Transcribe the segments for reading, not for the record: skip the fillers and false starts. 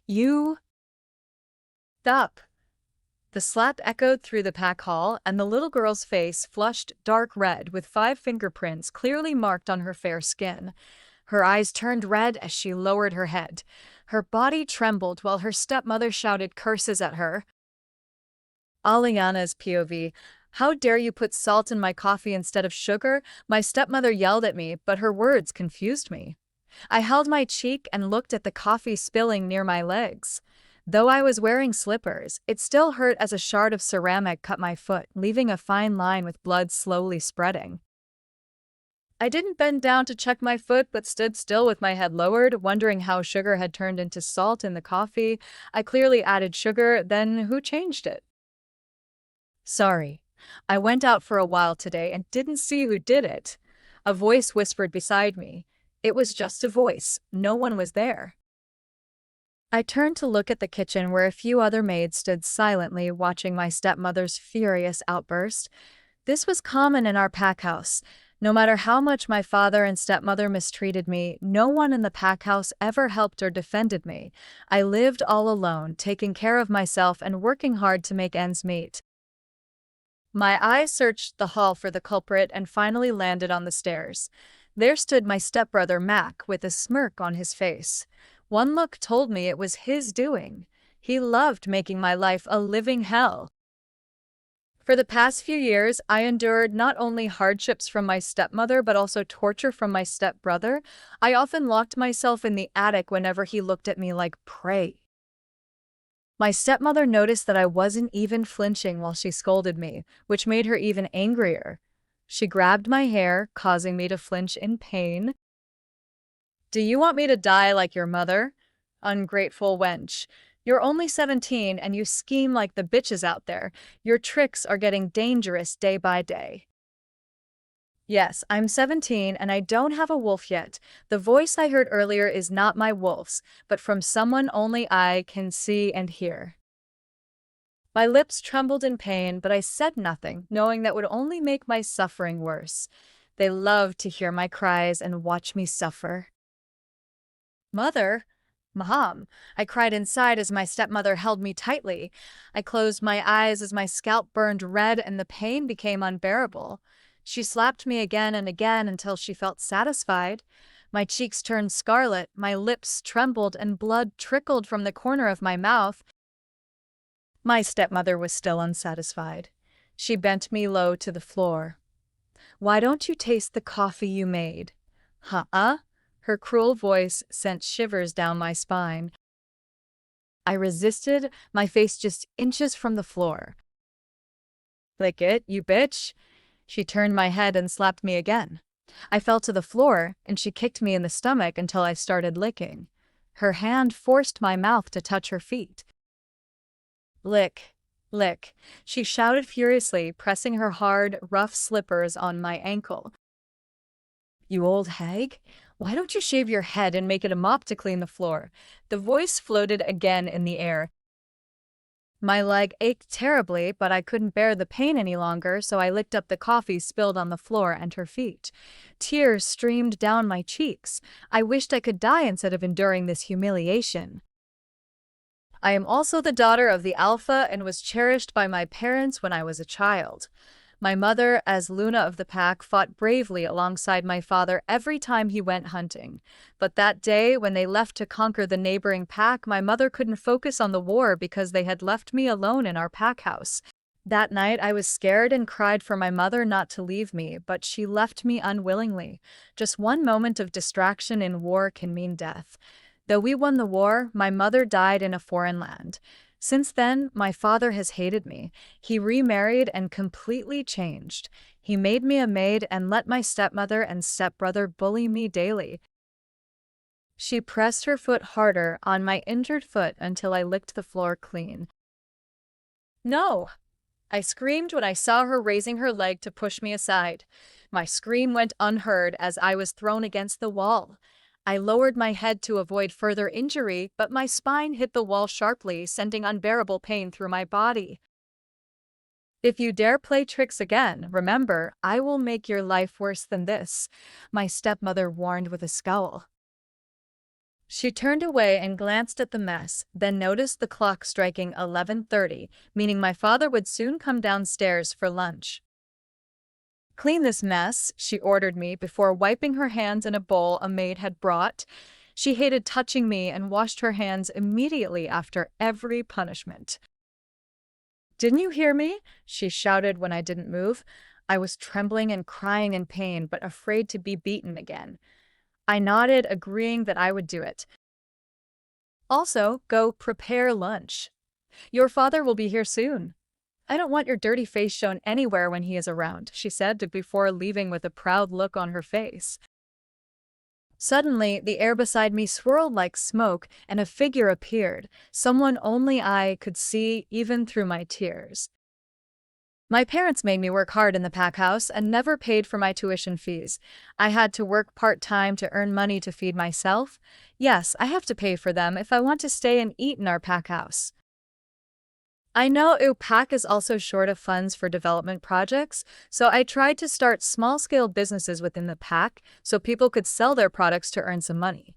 You stop. The slap echoed through the pack hall, and the little girl's face flushed dark red with 5 fingerprints clearly marked on her fair skin. Her eyes turned red as she lowered her head. Her body trembled while her stepmother shouted curses at her. Aliana's POV. How dare you put salt in my coffee instead of sugar? My stepmother yelled at me, but her words confused me. I held my cheek and looked at the coffee spilling near my legs. Though I was wearing slippers, it still hurt as a shard of ceramic cut my foot, leaving a fine line with blood slowly spreading. I didn't bend down to check my foot, but stood still with my head lowered, wondering how sugar had turned into salt in the coffee. I clearly added sugar, then who changed it? Sorry. I went out for a while today and didn't see who did it. A voice whispered beside me. It was just a voice. No one was there. I turned to look at the kitchen where a few other maids stood silently watching my stepmother's furious outburst. This was common in our pack house. No matter how much my father and stepmother mistreated me, no one in the pack house ever helped or defended me. I lived all alone, taking care of myself and working hard to make ends meet. My eyes searched the hall for the culprit and finally landed on the stairs. There stood my stepbrother Mac with a smirk on his face. One look told me it was his doing. He loved making my life a living hell. For the past few years, I endured not only hardships from my stepmother but also torture from my stepbrother. I often locked myself in the attic whenever he looked at me like prey. My stepmother noticed that I wasn't even flinching while she scolded me, which made her even angrier. She grabbed my hair, causing me to flinch in pain. Do you want me to die like your mother? Ungrateful wench. You're only 17 and you scheme like the bitches out there. Your tricks are getting dangerous day by day. Yes, I'm 17 and I don't have a wolf yet. The voice I heard earlier is not my wolf's, but from someone only I can see and hear. My lips trembled in pain, but I said nothing, knowing that would only make my suffering worse. They loved to hear my cries and watch me suffer. Mother? Mom, I cried inside as my stepmother held me tightly. I closed my eyes as my scalp burned red and the pain became unbearable. She slapped me again and again until she felt satisfied. My cheeks turned scarlet, my lips trembled, and blood trickled from the corner of my mouth. My stepmother was still unsatisfied. She bent me low to the floor. Why don't you taste the coffee you made? Huh? Her cruel voice sent shivers down my spine. I resisted, my face just inches from the floor. Lick it, you bitch. She turned my head and slapped me again. I fell to the floor, and she kicked me in the stomach until I started licking. Her hand forced my mouth to touch her feet. Lick, lick, she shouted furiously, pressing her hard, rough slippers on my ankle. You old hag? Why don't you shave your head and make it a mop to clean the floor? The voice floated again in the air. My leg ached terribly, but I couldn't bear the pain any longer, so I licked up the coffee spilled on the floor and her feet. Tears streamed down my cheeks. I wished I could die instead of enduring this humiliation. I am also the daughter of the Alpha and was cherished by my parents when I was a child. My mother, as Luna of the pack, fought bravely alongside my father every time he went hunting. But that day, when they left to conquer the neighboring pack, my mother couldn't focus on the war because they had left me alone in our pack house. That night, I was scared and cried for my mother not to leave me, but she left me unwillingly. Just one moment of distraction in war can mean death. Though we won the war, my mother died in a foreign land. Since then, my father has hated me. He remarried and completely changed. He made me a maid and let my stepmother and stepbrother bully me daily. She pressed her foot harder on my injured foot until I licked the floor clean. No! I screamed when I saw her raising her leg to push me aside. My scream went unheard as I was thrown against the wall. I lowered my head to avoid further injury, but my spine hit the wall sharply, sending unbearable pain through my body. If you dare play tricks again, remember, I will make your life worse than this, my stepmother warned with a scowl. She turned away and glanced at the mess, then noticed the clock striking 11:30, meaning my father would soon come downstairs for lunch. Clean this mess, she ordered me before wiping her hands in a bowl a maid had brought. She hated touching me and washed her hands immediately after every punishment. Didn't you hear me? She shouted when I didn't move. I was trembling and crying in pain, but afraid to be beaten again. I nodded, agreeing that I would do it. Also, go prepare lunch. Your father will be here soon. I don't want your dirty face shown anywhere when he is around, she said before leaving with a proud look on her face. Suddenly, the air beside me swirled like smoke and a figure appeared, someone only I could see even through my tears. My parents made me work hard in the pack house and never paid for my tuition fees. I had to work part-time to earn money to feed myself. Yes, I have to pay for them if I want to stay and eat in our pack house. I know UPAC is also short of funds for development projects, so I tried to start small-scale businesses within the pack so people could sell their products to earn some money.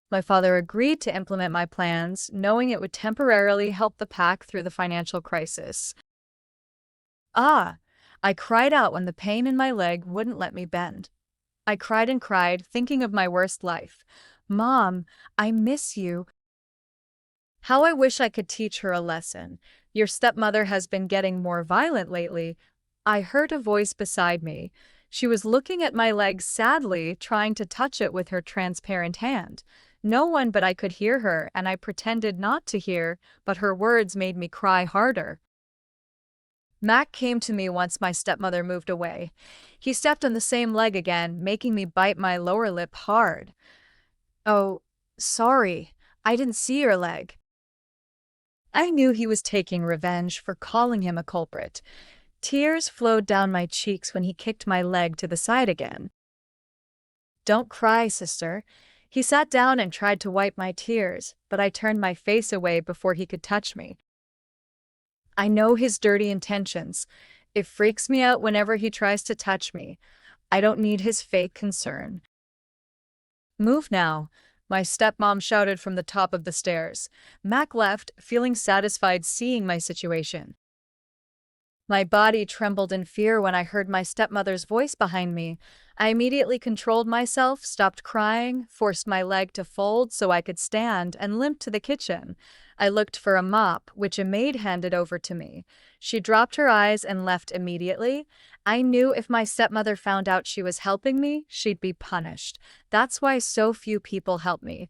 My father agreed to implement my plans, knowing it would temporarily help the pack through the financial crisis. Ah! I cried out when the pain in my leg wouldn't let me bend. I cried and cried, thinking of my worst life. Mom, I miss you. How I wish I could teach her a lesson. Your stepmother has been getting more violent lately. I heard a voice beside me. She was looking at my leg sadly, trying to touch it with her transparent hand. No one but I could hear her, and I pretended not to hear, but her words made me cry harder. Mac came to me once my stepmother moved away. He stepped on the same leg again, making me bite my lower lip hard. Oh, sorry. I didn't see your leg. I knew he was taking revenge for calling him a culprit. Tears flowed down my cheeks when he kicked my leg to the side again. Don't cry, sister. He sat down and tried to wipe my tears, but I turned my face away before he could touch me. I know his dirty intentions. It freaks me out whenever he tries to touch me. I don't need his fake concern. Move now, my stepmom shouted from the top of the stairs. Mac left, feeling satisfied seeing my situation. My body trembled in fear when I heard my stepmother's voice behind me. I immediately controlled myself, stopped crying, forced my leg to fold so I could stand, and limped to the kitchen. I looked for a mop, which a maid handed over to me. She dropped her eyes and left immediately. I knew if my stepmother found out she was helping me, she'd be punished. That's why so few people help me.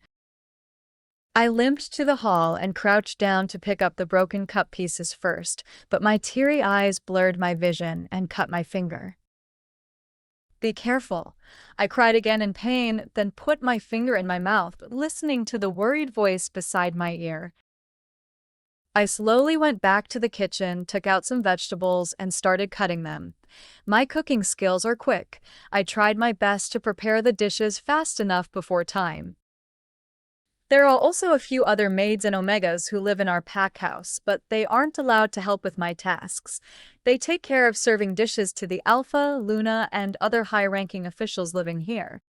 I limped to the hall and crouched down to pick up the broken cup pieces first, but my teary eyes blurred my vision and cut my finger. Be careful. I cried again in pain, then put my finger in my mouth, listening to the worried voice beside my ear. I slowly went back to the kitchen, took out some vegetables, and started cutting them. My cooking skills are quick. I tried my best to prepare the dishes fast enough before time. There are also a few other maids and omegas who live in our pack house, but they aren't allowed to help with my tasks. They take care of serving dishes to the Alpha, Luna, and other high-ranking officials living here.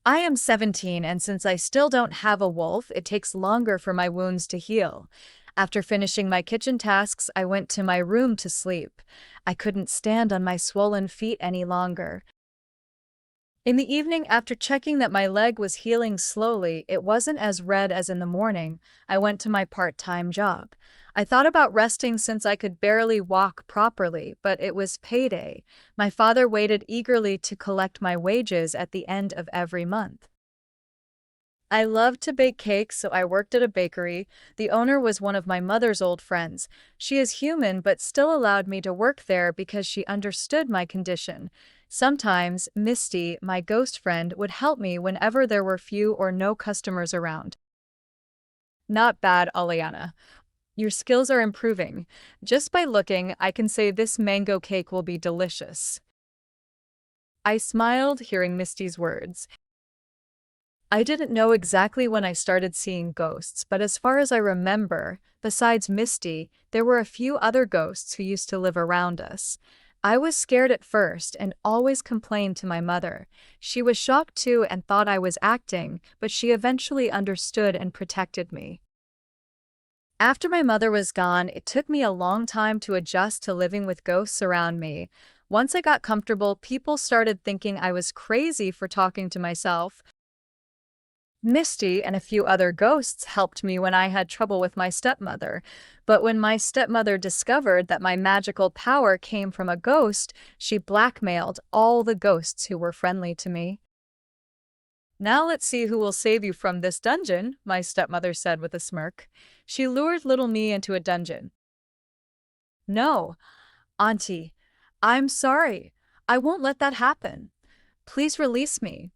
I am 17, and since I still don't have a wolf, it takes longer for my wounds to heal. After finishing my kitchen tasks, I went to my room to sleep. I couldn't stand on my swollen feet any longer. In the evening, after checking that my leg was healing slowly, it wasn't as red as in the morning, I went to my part-time job. I thought about resting since I could barely walk properly, but it was payday. My father waited eagerly to collect my wages at the end of every month. I loved to bake cakes, so I worked at a bakery. The owner was one of my mother's old friends. She is human but still allowed me to work there because she understood my condition. Sometimes, Misty, my ghost friend, would help me whenever there were few or no customers around. Not bad, Aliana. Your skills are improving. Just by looking, I can say this mango cake will be delicious. I smiled, hearing Misty's words. I didn't know exactly when I started seeing ghosts, but as far as I remember, besides Misty, there were a few other ghosts who used to live around us. I was scared at first and always complained to my mother. She was shocked too and thought I was acting, but she eventually understood and protected me. After my mother was gone, it took me a long time to adjust to living with ghosts around me. Once I got comfortable, people started thinking I was crazy for talking to myself. Misty and a few other ghosts helped me when I had trouble with my stepmother. But when my stepmother discovered that my magical power came from a ghost, she blackmailed all the ghosts who were friendly to me. "Now let's see who will save you from this dungeon," my stepmother said with a smirk. She lured little me into a dungeon. "No, Auntie, I'm sorry. I won't let that happen. Please release me."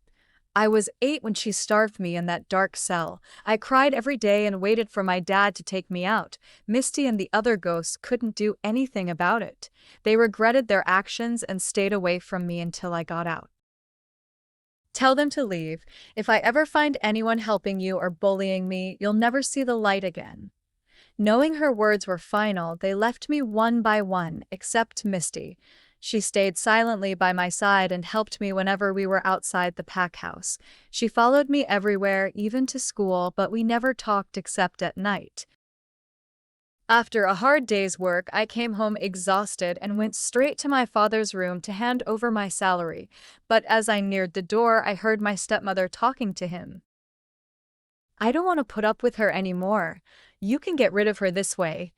I was 8 when she starved me in that dark cell. I cried every day and waited for my dad to take me out. Misty and the other ghosts couldn't do anything about it. They regretted their actions and stayed away from me until I got out. "Tell them to leave. If I ever find anyone helping you or bullying me, you'll never see the light again." Knowing her words were final, they left me one by one, except Misty. She stayed silently by my side and helped me whenever we were outside the pack house. She followed me everywhere, even to school, but we never talked except at night. After a hard day's work, I came home exhausted and went straight to my father's room to hand over my salary. But as I neared the door, I heard my stepmother talking to him. "I don't want to put up with her anymore. You can get rid of her this way."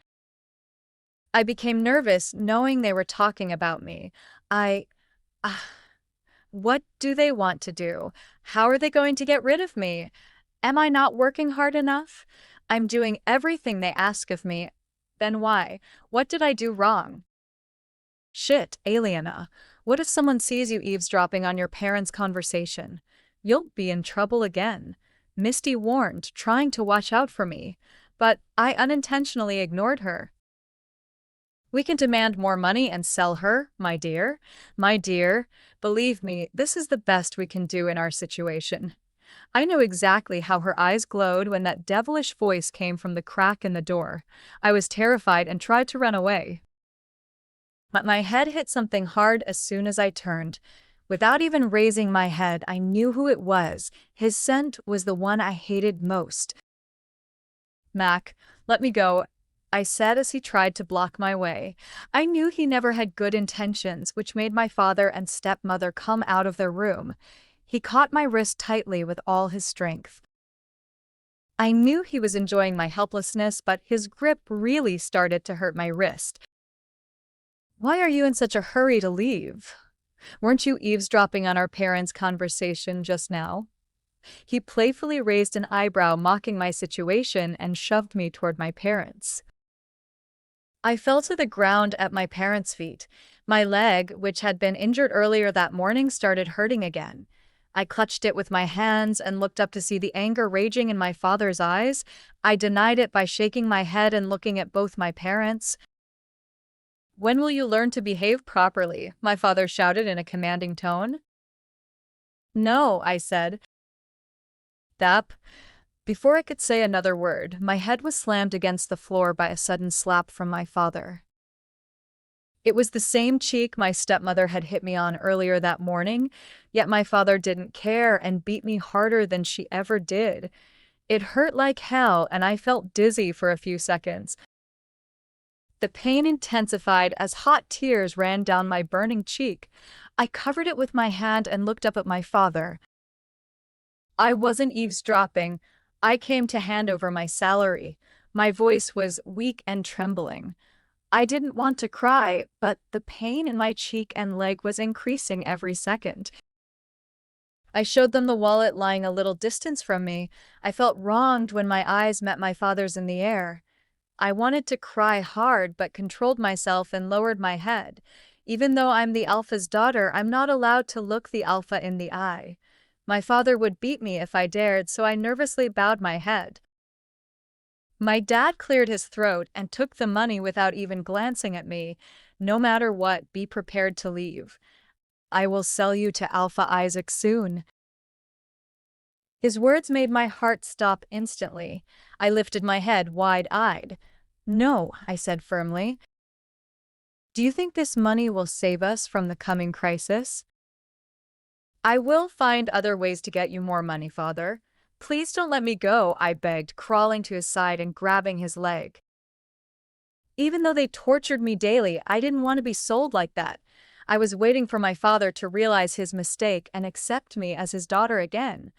I became nervous knowing they were talking about me. I, ah, what do they want to do? How are they going to get rid of me? Am I not working hard enough? I'm doing everything they ask of me. Then why? What did I do wrong? Shit, Aliena. What if someone sees you eavesdropping on your parents' conversation? You'll be in trouble again. Misty warned, trying to watch out for me. But I unintentionally ignored her. "We can demand more money and sell her, my dear. My dear, believe me, this is the best we can do in our situation." I knew exactly how her eyes glowed when that devilish voice came from the crack in the door. I was terrified and tried to run away. But my head hit something hard as soon as I turned. Without even raising my head, I knew who it was. His scent was the one I hated most. "Mac, let me go," I said as he tried to block my way. I knew he never had good intentions, which made my father and stepmother come out of their room. He caught my wrist tightly with all his strength. I knew he was enjoying my helplessness, but his grip really started to hurt my wrist. "Why are you in such a hurry to leave? Weren't you eavesdropping on our parents' conversation just now?" He playfully raised an eyebrow, mocking my situation, and shoved me toward my parents. I fell to the ground at my parents' feet. My leg, which had been injured earlier that morning, started hurting again. I clutched it with my hands and looked up to see the anger raging in my father's eyes. I denied it by shaking my head and looking at both my parents. "When will you learn to behave properly?" my father shouted in a commanding tone. "No," I said. "Dap." Before I could say another word, my head was slammed against the floor by a sudden slap from my father. It was the same cheek my stepmother had hit me on earlier that morning, yet my father didn't care and beat me harder than she ever did. It hurt like hell, and I felt dizzy for a few seconds. The pain intensified as hot tears ran down my burning cheek. I covered it with my hand and looked up at my father. "I wasn't eavesdropping. I came to hand over my salary." My voice was weak and trembling. I didn't want to cry, but the pain in my cheek and leg was increasing every second. I showed them the wallet lying a little distance from me. I felt wronged when my eyes met my father's in the air. I wanted to cry hard, but controlled myself and lowered my head. Even though I'm the alpha's daughter, I'm not allowed to look the alpha in the eye. My father would beat me if I dared, so I nervously bowed my head. My dad cleared his throat and took the money without even glancing at me. "No matter what, be prepared to leave. I will sell you to Alpha Isaac soon." His words made my heart stop instantly. I lifted my head wide-eyed. "No," I said firmly. Do you think this money will save us from the coming crisis? I will find other ways to get you more money, father. Please don't let me go, I begged, crawling to his side and grabbing his leg. Even though they tortured me daily, I didn't want to be sold like that. I was waiting for my father to realize his mistake and accept me as his daughter again.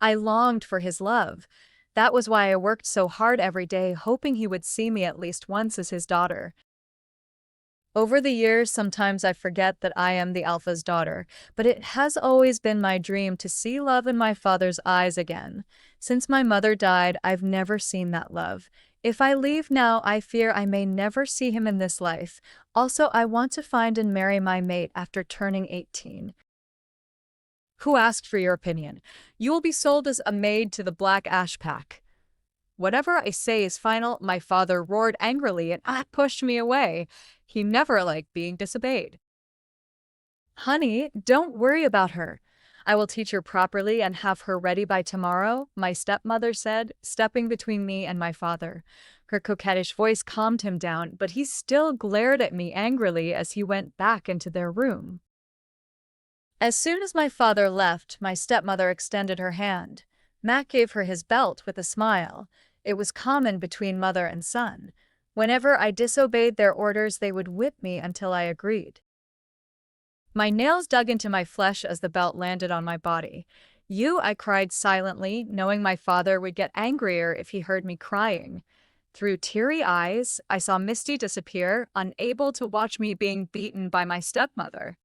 I longed for his love. That was why I worked so hard every day, hoping he would see me at least once as his daughter. Over the years, sometimes I forget that I am the Alpha's daughter, but it has always been my dream to see love in my father's eyes again. Since my mother died, I've never seen that love. If I leave now, I fear I may never see him in this life. Also, I want to find and marry my mate after turning 18. Who asked for your opinion? You will be sold as a maid to the Black Ash Pack. Whatever I say is final, my father roared angrily and pushed me away. He never liked being disobeyed. Honey, don't worry about her. I will teach her properly and have her ready by tomorrow, my stepmother said, stepping between me and my father. Her coquettish voice calmed him down, but he still glared at me angrily as he went back into their room. As soon as my father left, my stepmother extended her hand. Mac gave her his belt with a smile. It was common between mother and son. Whenever I disobeyed their orders, they would whip me until I agreed. My nails dug into my flesh as the belt landed on my body. I cried silently, knowing my father would get angrier if he heard me crying. Through teary eyes, I saw Misty disappear, unable to watch me being beaten by my stepmother.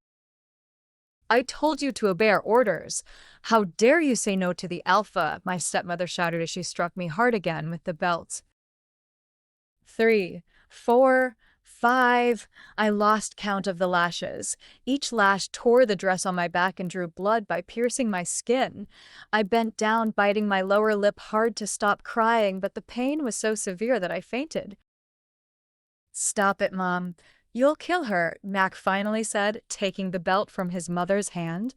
I told you to obey our orders. How dare you say no to the Alpha, my stepmother shouted as she struck me hard again with the belt. 3, 4, 5. I lost count of the lashes. Each lash tore the dress on my back and drew blood by piercing my skin. I bent down, biting my lower lip hard to stop crying, but the pain was so severe that I fainted. Stop it, Mom. You'll kill her, Mac finally said, taking the belt from his mother's hand.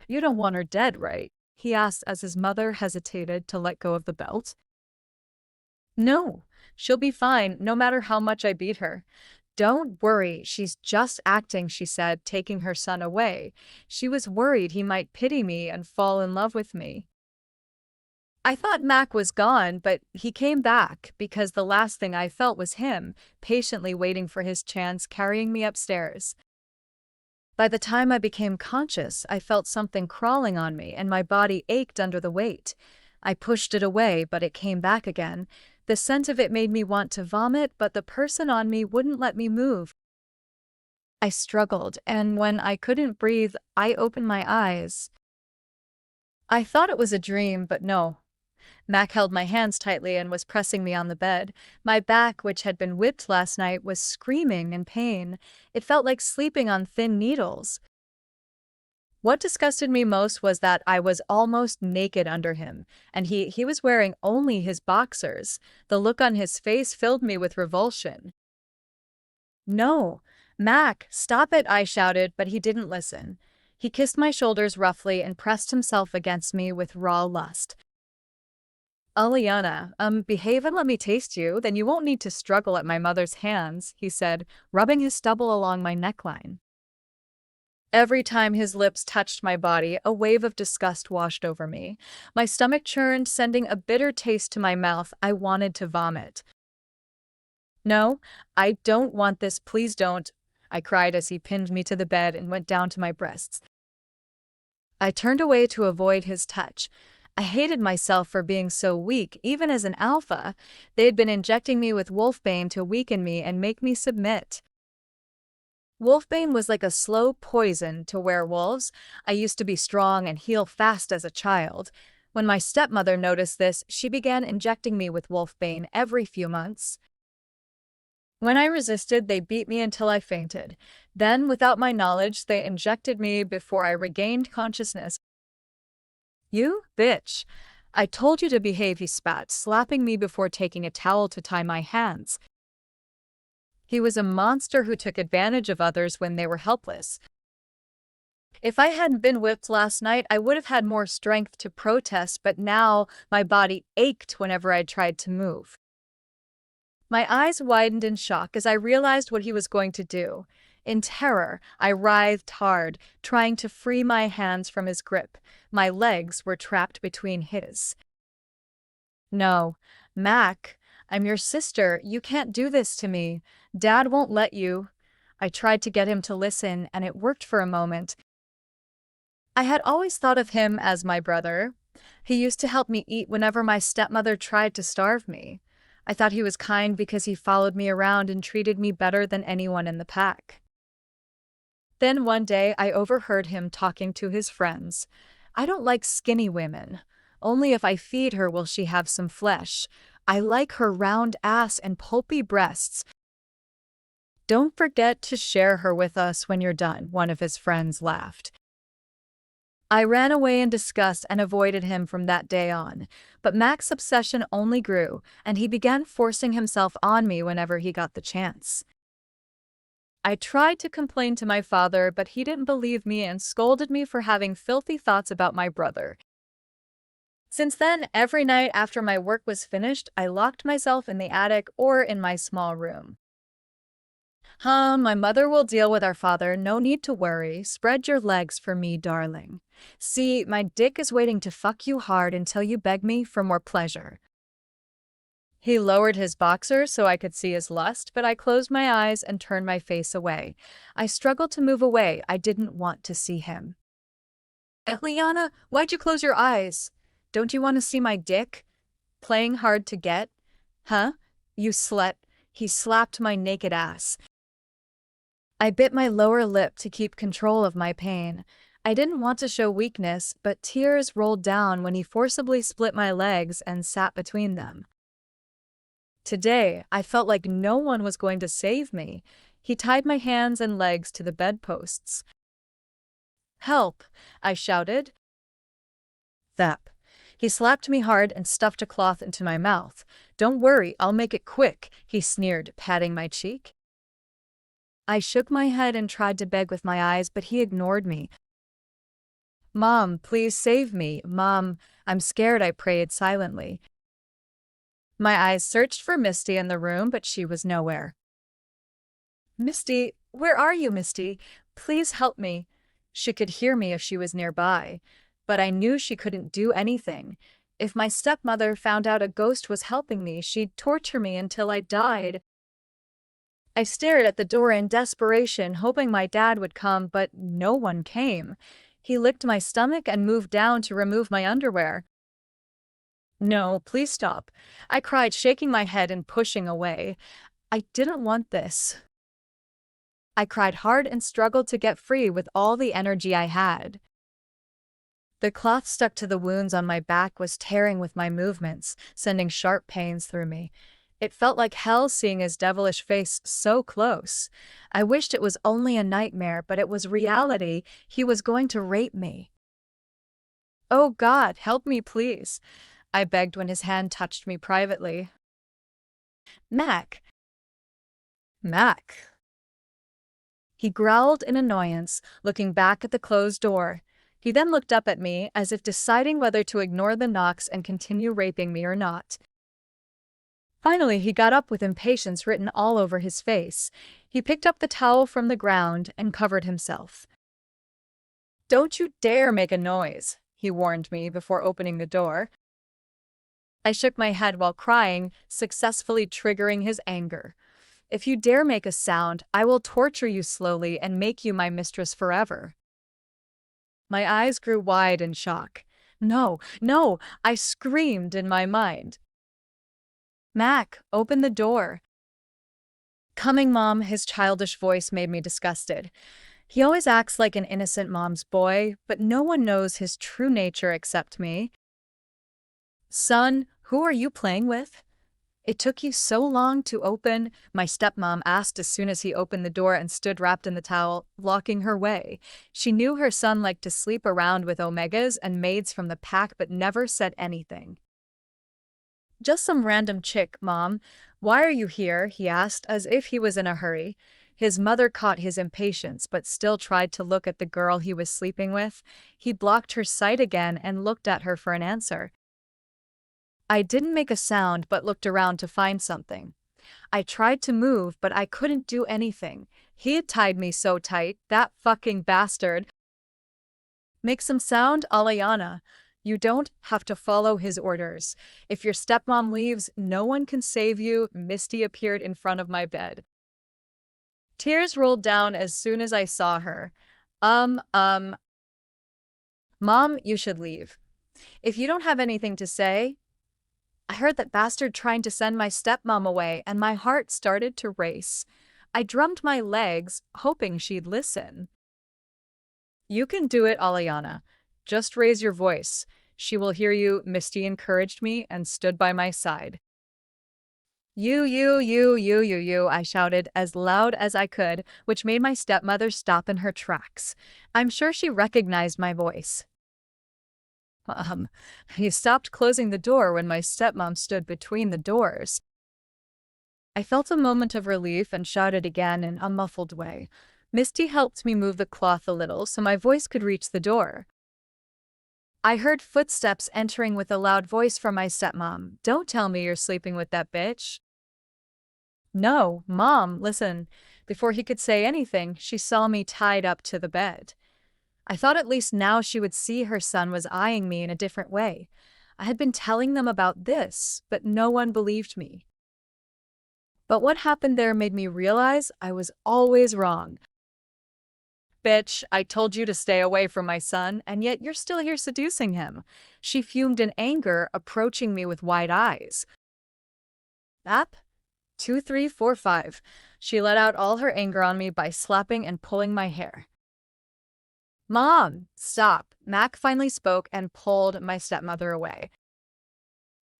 You don't want her dead, right? He asked as his mother hesitated to let go of the belt. No, she'll be fine, no matter how much I beat her. Don't worry, she's just acting, she said, taking her son away. She was worried he might pity me and fall in love with me. I thought Mac was gone, but he came back because the last thing I felt was him, patiently waiting for his chance, carrying me upstairs. By the time I became conscious, I felt something crawling on me and my body ached under the weight. I pushed it away, but it came back again. The scent of it made me want to vomit, but the person on me wouldn't let me move. I struggled, and when I couldn't breathe, I opened my eyes. I thought it was a dream, but no. Mac held my hands tightly and was pressing me on the bed. My back, which had been whipped last night, was screaming in pain. It felt like sleeping on thin needles. What disgusted me most was that I was almost naked under him, and he was wearing only his boxers. The look on his face filled me with revulsion. No, Mac, stop it, I shouted, but he didn't listen. He kissed my shoulders roughly and pressed himself against me with raw lust. Aliana, behave and let me taste you, then you won't need to struggle at my mother's hands, he said, rubbing his stubble along my neckline. Every time his lips touched my body, a wave of disgust washed over me. My stomach churned, sending a bitter taste to my mouth. I wanted to vomit. No, I don't want this, please don't, I cried as he pinned me to the bed and went down to my breasts. I turned away to avoid his touch. I hated myself for being so weak, even as an alpha. They had been injecting me with wolfbane to weaken me and make me submit. Wolfbane was like a slow poison to werewolves. I used to be strong and heal fast as a child. When my stepmother noticed this, she began injecting me with wolfbane every few months. When I resisted, they beat me until I fainted. Then, without my knowledge, they injected me before I regained consciousness. You bitch. I told you to behave, he spat, slapping me before taking a towel to tie my hands. He was a monster who took advantage of others when they were helpless. If I hadn't been whipped last night, I would have had more strength to protest, but now my body ached whenever I tried to move. My eyes widened in shock as I realized what he was going to do. In terror, I writhed hard, trying to free my hands from his grip. My legs were trapped between his. No, Mac, I'm your sister. You can't do this to me. Dad won't let you. I tried to get him to listen, and it worked for a moment. I had always thought of him as my brother. He used to help me eat whenever my stepmother tried to starve me. I thought he was kind because he followed me around and treated me better than anyone in the pack. Then one day I overheard him talking to his friends. I don't like skinny women. Only if I feed her will she have some flesh. I like her round ass and pulpy breasts. Don't forget to share her with us when you're done, one of his friends laughed. I ran away in disgust and avoided him from that day on, but Mac's obsession only grew, and he began forcing himself on me whenever he got the chance. I tried to complain to my father, but he didn't believe me and scolded me for having filthy thoughts about my brother. Since then, every night after my work was finished, I locked myself in the attic or in my small room. My mother will deal with our father, no need to worry. Spread your legs for me, darling. See, my dick is waiting to fuck you hard until you beg me for more pleasure. He lowered his boxers so I could see his lust, but I closed my eyes and turned my face away. I struggled to move away. I didn't want to see him. Eliana, why'd you close your eyes? Don't you want to see my dick? Playing hard to get? Huh? You slut. He slapped my naked ass. I bit my lower lip to keep control of my pain. I didn't want to show weakness, but tears rolled down when he forcibly split my legs and sat between them. Today, I felt like no one was going to save me. He tied my hands and legs to the bedposts. Help! I shouted. Thap. He slapped me hard and stuffed a cloth into my mouth. Don't worry, I'll make it quick, he sneered, patting my cheek. I shook my head and tried to beg with my eyes, but he ignored me. Mom, please save me. Mom, I'm scared, I prayed silently. My eyes searched for Misty in the room, but she was nowhere. Misty, where are you, Misty? Please help me. She could hear me if she was nearby, but I knew she couldn't do anything. If my stepmother found out a ghost was helping me, she'd torture me until I died. I stared at the door in desperation, hoping my dad would come, but no one came. He licked my stomach and moved down to remove my underwear. No, please stop, I cried, shaking my head and pushing away. I didn't want this. I cried hard and struggled to get free with all the energy I had. The cloth stuck to the wounds on my back was tearing with my movements, sending sharp pains through me. It felt like hell seeing his devilish face so close. I wished it was only a nightmare, but it was reality. He was going to rape me. Oh God, help me please, I begged when his hand touched me privately. Mac. Mac. He growled in annoyance, looking back at the closed door. He then looked up at me, as if deciding whether to ignore the knocks and continue raping me or not. Finally, he got up with impatience written all over his face. He picked up the towel from the ground and covered himself. Don't you dare make a noise, he warned me before opening the door. I shook my head while crying, successfully triggering his anger. If you dare make a sound, I will torture you slowly and make you my mistress forever. My eyes grew wide in shock. No, no, I screamed in my mind. Mac, open the door. Coming, Mom, his childish voice made me disgusted. He always acts like an innocent mom's boy, but no one knows his true nature except me. Son, who are you playing with? It took you so long to open, my stepmom asked as soon as he opened the door and stood wrapped in the towel, blocking her way. She knew her son liked to sleep around with Omegas and maids from the pack but never said anything. Just some random chick, Mom. Why are you here? He asked, as if he was in a hurry. His mother caught his impatience but still tried to look at the girl he was sleeping with. He blocked her sight again and looked at her for an answer. I didn't make a sound but looked around to find something. I tried to move, but I couldn't do anything. He had tied me so tight, that fucking bastard. Make some sound, Alayana. You don't have to follow his orders. If your stepmom leaves, no one can save you. Misty appeared in front of my bed. Tears rolled down as soon as I saw her. Mom, you should leave. If you don't have anything to say. I heard that bastard trying to send my stepmom away, and my heart started to race. I drummed my legs, hoping she'd listen. You can do it, Alayana. Just raise your voice. She will hear you, Misty encouraged me and stood by my side. You, I shouted as loud as I could, which made my stepmother stop in her tracks. I'm sure she recognized my voice. He stopped closing the door when my stepmom stood between the doors. I felt a moment of relief and shouted again in a muffled way. Misty helped me move the cloth a little so my voice could reach the door. I heard footsteps entering with a loud voice from my stepmom. Don't tell me you're sleeping with that bitch. No, Mom, listen. Before he could say anything, she saw me tied up to the bed. I thought at least now she would see her son was eyeing me in a different way. I had been telling them about this, but no one believed me. But what happened there made me realize I was always wrong. Bitch, I told you to stay away from my son, and yet you're still here seducing him. She fumed in anger, approaching me with wide eyes. App? 2, 3, 4, 5. She let out all her anger on me by slapping and pulling my hair. Mom, stop. Mac finally spoke and pulled my stepmother away.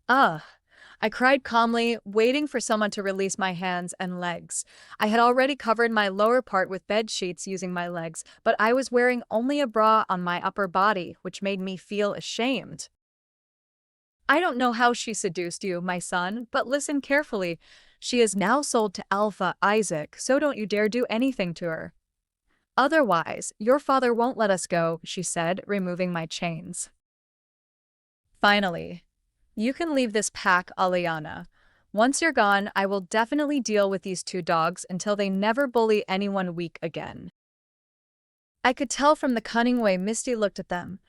I cried calmly, waiting for someone to release my hands and legs. I had already covered my lower part with bed sheets using my legs, but I was wearing only a bra on my upper body, which made me feel ashamed. I don't know how she seduced you, my son, but listen carefully. She is now sold to Alpha Isaac, so don't you dare do anything to her. Otherwise, your father won't let us go, she said, removing my chains. Finally, you can leave this pack, Alayana. Once you're gone, I will definitely deal with these 2 dogs until they never bully anyone weak again. I could tell from the cunning way Misty looked at them.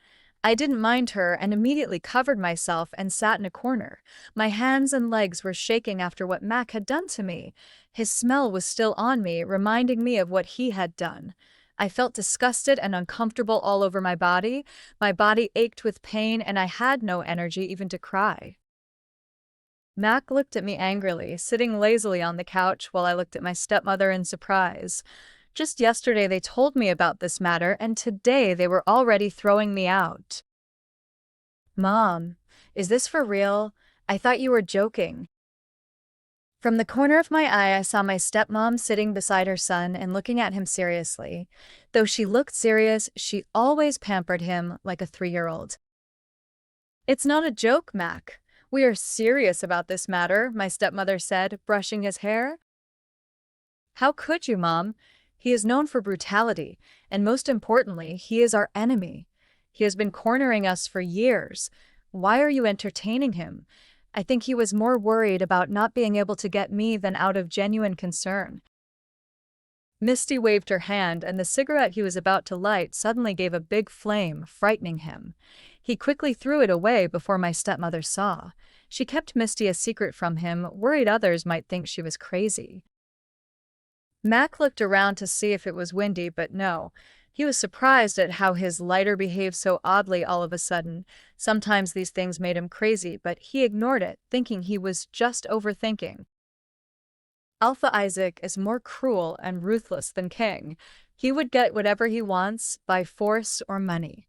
I didn't mind her and immediately covered myself and sat in a corner. My hands and legs were shaking after what Mac had done to me. His smell was still on me, reminding me of what he had done. I felt disgusted and uncomfortable all over my body. My body ached with pain and I had no energy even to cry. Mac looked at me angrily, sitting lazily on the couch while I looked at my stepmother in surprise. Just yesterday they told me about this matter and today they were already throwing me out. Mom, is this for real? I thought you were joking. From the corner of my eye, I saw my stepmom sitting beside her son and looking at him seriously. Though she looked serious, she always pampered him like a 3-year-old. It's not a joke, Mac. We are serious about this matter, my stepmother said, brushing his hair. How could you, Mom? He is known for brutality, and most importantly, he is our enemy. He has been cornering us for years. Why are you entertaining him? I think he was more worried about not being able to get me than out of genuine concern. Misty waved her hand, and the cigarette he was about to light suddenly gave a big flame, frightening him. He quickly threw it away before my stepmother saw. She kept Misty a secret from him, worried others might think she was crazy. Mac looked around to see if it was windy, but no. He was surprised at how his lighter behaved so oddly all of a sudden. Sometimes these things made him crazy, but he ignored it, thinking he was just overthinking. Alpha Isaac is more cruel and ruthless than King. He would get whatever he wants, by force or money.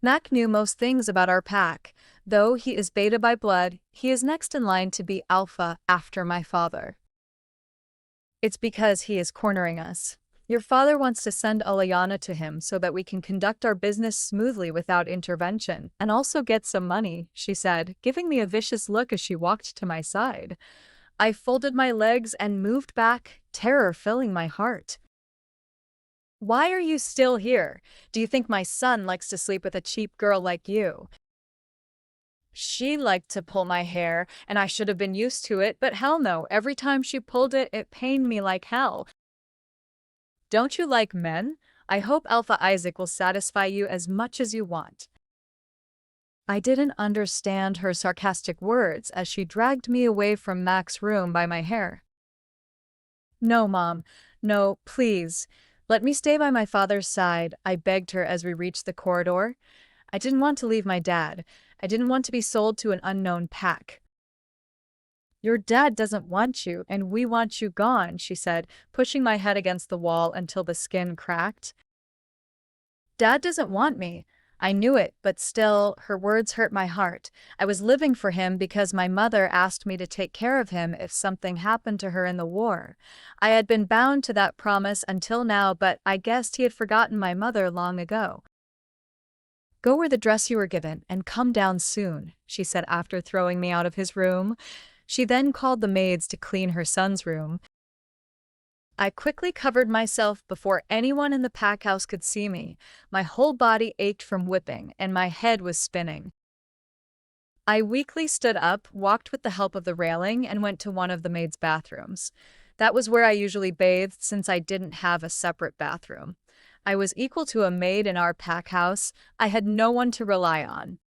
Mac knew most things about our pack. Though he is beta by blood, he is next in line to be alpha after my father. It's because he is cornering us. Your father wants to send Alayana to him so that we can conduct our business smoothly without intervention, and also get some money, she said, giving me a vicious look as she walked to my side. I folded my legs and moved back, terror filling my heart. Why are you still here? Do you think my son likes to sleep with a cheap girl like you? She liked to pull my hair, and I should have been used to it, but hell no, every time she pulled it, it pained me like hell. Don't you like men? I hope Alpha Isaac will satisfy you as much as you want. I didn't understand her sarcastic words as she dragged me away from Mac's room by my hair. No, Mom. No, please. Let me stay by my father's side, I begged her as we reached the corridor. I didn't want to leave my dad. I didn't want to be sold to an unknown pack. Your dad doesn't want you, and we want you gone, she said, pushing my head against the wall until the skin cracked. Dad doesn't want me. I knew it, but still, her words hurt my heart. I was living for him because my mother asked me to take care of him if something happened to her in the war. I had been bound to that promise until now, but I guessed he had forgotten my mother long ago. Go wear the dress you were given and come down soon, she said after throwing me out of his room. She then called the maids to clean her son's room. I quickly covered myself before anyone in the pack house could see me. My whole body ached from whipping, and my head was spinning. I weakly stood up, walked with the help of the railing, and went to one of the maids' bathrooms. That was where I usually bathed since I didn't have a separate bathroom. I was equal to a maid in our pack house. I had no one to rely on.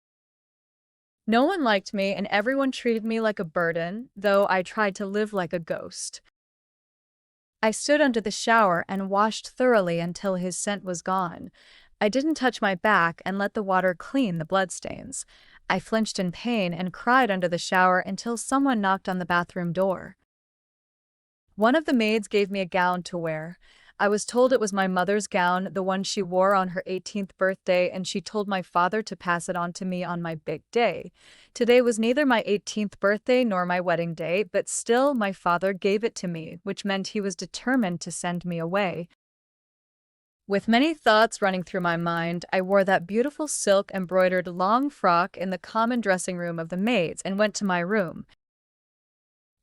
No one liked me, and everyone treated me like a burden, though I tried to live like a ghost. I stood under the shower and washed thoroughly until his scent was gone. I didn't touch my back and let the water clean the bloodstains. I flinched in pain and cried under the shower until someone knocked on the bathroom door. One of the maids gave me a gown to wear. I was told it was my mother's gown, the one she wore on her 18th birthday, and she told my father to pass it on to me on my big day. Today was neither my 18th birthday nor my wedding day, but still my father gave it to me, which meant he was determined to send me away. With many thoughts running through my mind, I wore that beautiful silk-embroidered long frock in the common dressing room of the maids and went to my room.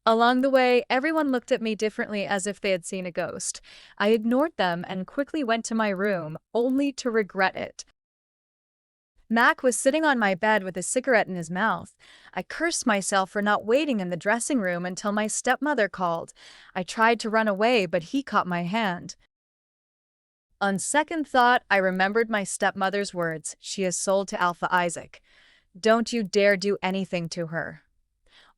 Along the way, everyone looked at me differently as if they had seen a ghost. I ignored them and quickly went to my room, only to regret it. Mac was sitting on my bed with a cigarette in his mouth. I cursed myself for not waiting in the dressing room until my stepmother called. I tried to run away, but he caught my hand. On second thought, I remembered my stepmother's words. She is sold to Alpha Isaac. Don't you dare do anything to her.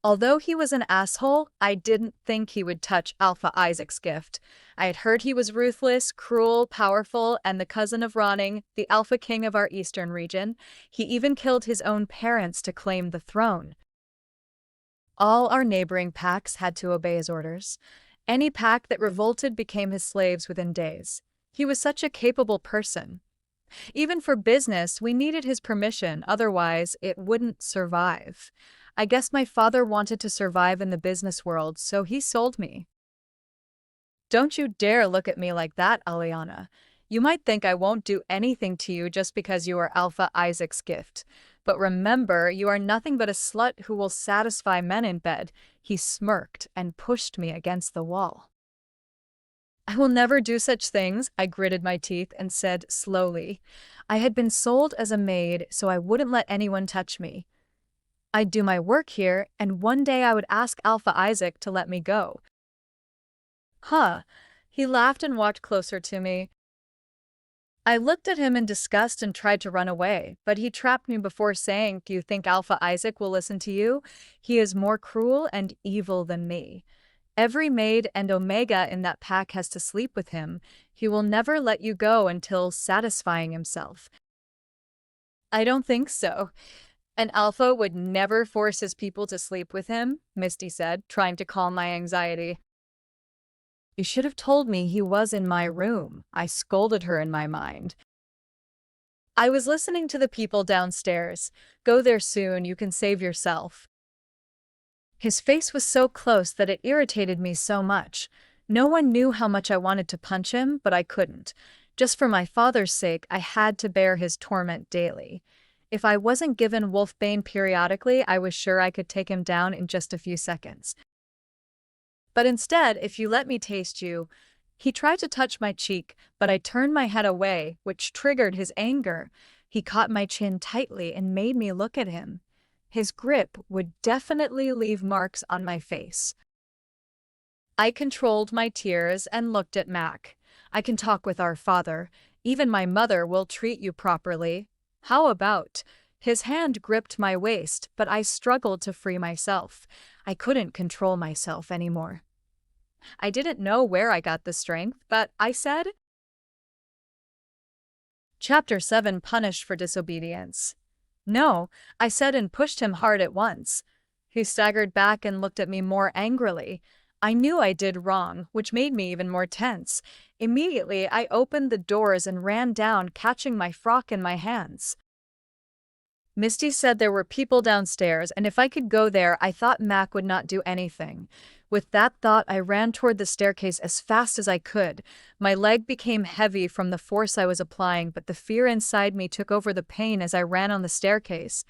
Although he was an asshole, I didn't think he would touch Alpha Isaac's gift. I had heard he was ruthless, cruel, powerful, and the cousin of Ronning, the Alpha King of our eastern region. He even killed his own parents to claim the throne. All our neighboring packs had to obey his orders. Any pack that revolted became his slaves within days. He was such a capable person. Even for business, we needed his permission, otherwise it wouldn't survive. I guess my father wanted to survive in the business world, so he sold me. Don't you dare look at me like that, Aliana. You might think I won't do anything to you just because you are Alpha Isaac's gift. But remember, you are nothing but a slut who will satisfy men in bed. He smirked and pushed me against the wall. I will never do such things, I gritted my teeth and said slowly. I had been sold as a maid, so I wouldn't let anyone touch me. I'd do my work here, and one day I would ask Alpha Isaac to let me go. Huh. He laughed and walked closer to me. I looked at him in disgust and tried to run away, but he trapped me before saying, Do you think Alpha Isaac will listen to you? He is more cruel and evil than me. Every maid and Omega in that pack has to sleep with him. He will never let you go until satisfying himself. I don't think so. An alpha would never force his people to sleep with him, Misty said, trying to calm my anxiety. You should have told me he was in my room, I scolded her in my mind. I was listening to the people downstairs. Go there soon, you can save yourself. His face was so close that it irritated me so much. No one knew how much I wanted to punch him, but I couldn't. Just for my father's sake, I had to bear his torment daily. If I wasn't given Wolfbane periodically, I was sure I could take him down in just a few seconds. But instead, if you let me taste you, he tried to touch my cheek, but I turned my head away, which triggered his anger. He caught my chin tightly and made me look at him. His grip would definitely leave marks on my face. I controlled my tears and looked at Mac. I can talk with our father. Even my mother will treat you properly. How about? His hand gripped my waist, but I struggled to free myself. I couldn't control myself anymore. I didn't know where I got the strength, but I said, Chapter 7, Punished for Disobedience. No, I said and pushed him hard at once. He staggered back and looked at me more angrily. I knew I did wrong, which made me even more tense. Immediately, I opened the doors and ran down, catching my frock in my hands. Misty said there were people downstairs, and if I could go there, I thought Mac would not do anything. With that thought, I ran toward the staircase as fast as I could. My leg became heavy from the force I was applying, but the fear inside me took over the pain as I ran on the staircase.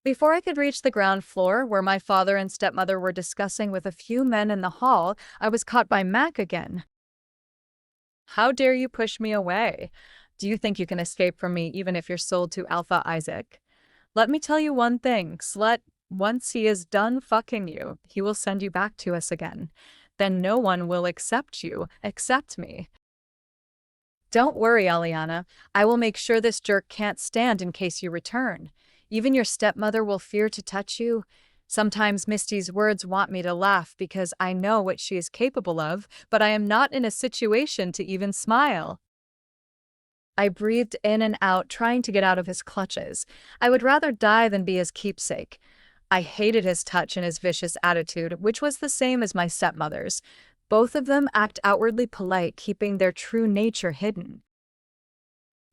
Before I could reach the ground floor, where my father and stepmother were discussing with a few men in the hall, I was caught by Mac again. How dare you push me away? Do you think you can escape from me even if you're sold to Alpha Isaac? Let me tell you one thing, slut. Once he is done fucking you, he will send you back to us again. Then no one will accept you, except me. Don't worry, Aliana. I will make sure this jerk can't stand in case you return. Even your stepmother will fear to touch you. Sometimes Misty's words want me to laugh because I know what she is capable of, but I am not in a situation to even smile. I breathed in and out, trying to get out of his clutches. I would rather die than be his keepsake. I hated his touch and his vicious attitude, which was the same as my stepmother's. Both of them act outwardly polite, keeping their true nature hidden.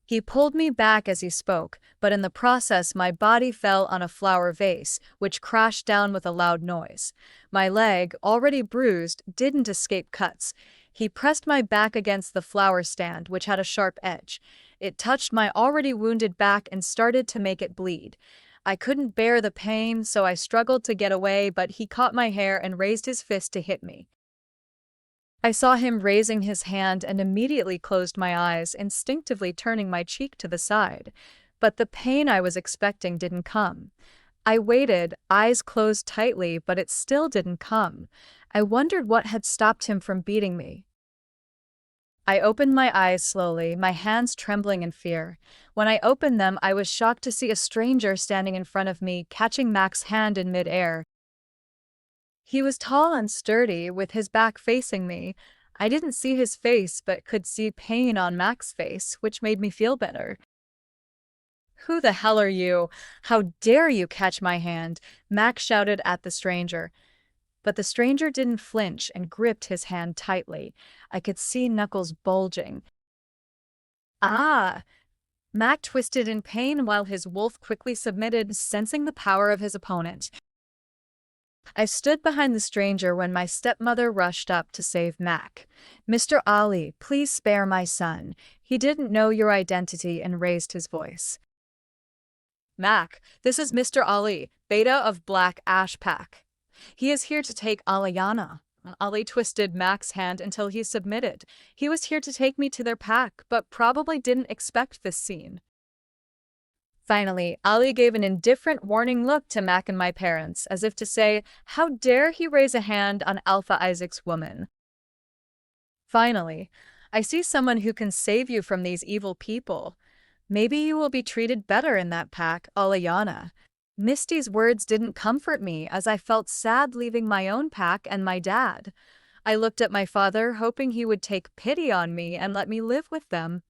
He pulled me back as he spoke, but in the process my body fell on a flower vase, which crashed down with a loud noise. My leg, already bruised, didn't escape cuts. He pressed my back against the flower stand, which had a sharp edge. It touched my already wounded back and started to make it bleed. I couldn't bear the pain, so I struggled to get away, but he caught my hair and raised his fist to hit me. I saw him raising his hand and immediately closed my eyes, instinctively turning my cheek to the side. But the pain I was expecting didn't come. I waited, eyes closed tightly, but it still didn't come. I wondered what had stopped him from beating me. I opened my eyes slowly, my hands trembling in fear. When I opened them, I was shocked to see a stranger standing in front of me, catching Mac's hand in midair. He was tall and sturdy, with his back facing me. I didn't see his face, but could see pain on Mac's face, which made me feel better. "Who the hell are you? How dare you catch my hand?" Mac shouted at the stranger. But the stranger didn't flinch and gripped his hand tightly. I could see knuckles bulging. "Ah!" Mac twisted in pain while his wolf quickly submitted, sensing the power of his opponent. I stood behind the stranger when my stepmother rushed up to save Mac. "Mr. Ali, please spare my son. He didn't know your identity," and raised his voice. "Mac, this is Mr. Ali, Beta of Black Ash Pack. He is here to take Aliana." Ali twisted Mac's hand until he submitted. He was here to take me to their pack, but probably didn't expect this scene. Finally, Ali gave an indifferent warning look to Mac and my parents, as if to say, how dare he raise a hand on Alpha Isaac's woman. "Finally, I see someone who can save you from these evil people. Maybe you will be treated better in that pack, Aliana." Misty's words didn't comfort me, as I felt sad leaving my own pack and my dad. I looked at my father, hoping he would take pity on me and let me live with them.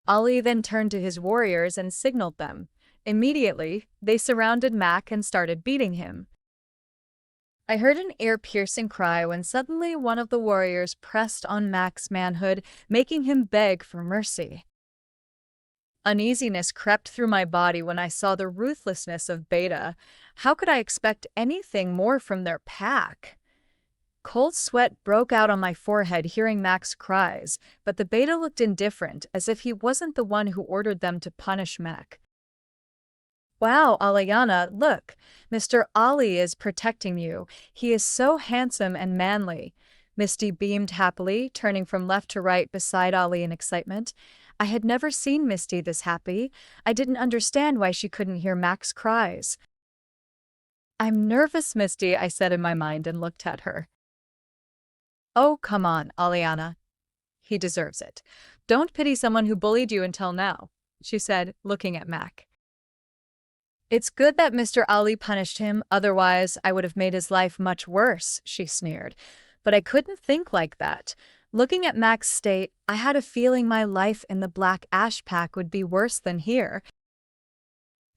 Ali then turned to his warriors and signaled them. Immediately, they surrounded Mac and started beating him. I heard an ear-piercing cry when suddenly one of the warriors pressed on Mac's manhood, making him beg for mercy. Uneasiness crept through my body when I saw the ruthlessness of Beta. How could I expect anything more from their pack? Cold sweat broke out on my forehead hearing Mac's cries, but the Beta looked indifferent, as if he wasn't the one who ordered them to punish Mac. "Wow, Aliana, look! Mr. Ali is protecting you. He is so handsome and manly." Misty beamed happily, turning from left to right beside Ali in excitement. I had never seen Misty this happy. I didn't understand why she couldn't hear Mac's cries. "I'm nervous, Misty," I said in my mind and looked at her. "Oh, come on, Aliana. He deserves it. Don't pity someone who bullied you until now," she said, looking at Mac. "It's good that Mr. Ali punished him, otherwise I would have made his life much worse," she sneered. But I couldn't think like that. Looking at Mac's state, I had a feeling my life in the Black Ash Pack would be worse than here.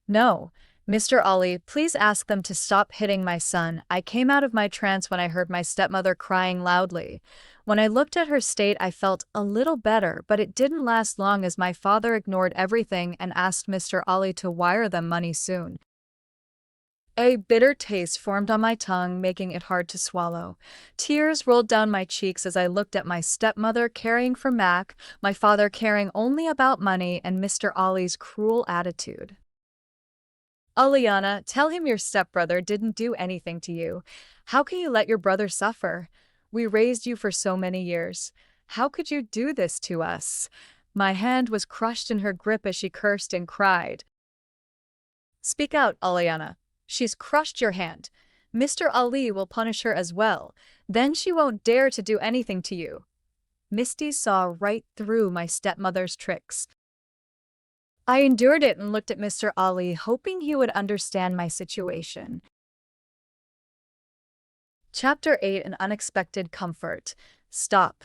"No, Mr. Ali, please ask them to stop hitting my son." I came out of my trance when I heard my stepmother crying loudly. When I looked at her state, I felt a little better, but it didn't last long as my father ignored everything and asked Mr. Ali to wire them money soon. A bitter taste formed on my tongue, making it hard to swallow. Tears rolled down my cheeks as I looked at my stepmother caring for Mac, my father caring only about money, and Mr. Ali's cruel attitude. "Aliana, tell him your stepbrother didn't do anything to you. How can you let your brother suffer? We raised you for so many years. How could you do this to us?" My hand was crushed in her grip as she cursed and cried. "Speak out, Aliana. She's crushed your hand. Mr. Ali will punish her as well. Then she won't dare to do anything to you." Misty saw right through my stepmother's tricks. I endured it and looked at Mr. Ali, hoping he would understand my situation. Chapter 8: An Unexpected Comfort. "Stop,"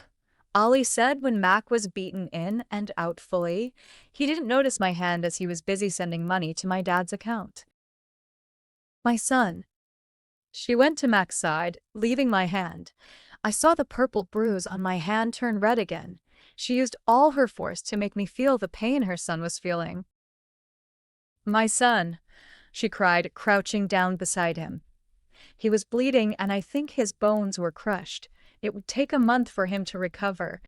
Ali said when Mac was beaten in and out fully. He didn't notice my hand as he was busy sending money to my dad's account. "My son." She went to Mac's side, leaving my hand. I saw the purple bruise on my hand turn red again. She used all her force to make me feel the pain her son was feeling. "My son," she cried, crouching down beside him. He was bleeding, and I think his bones were crushed. It would take a month for him to recover.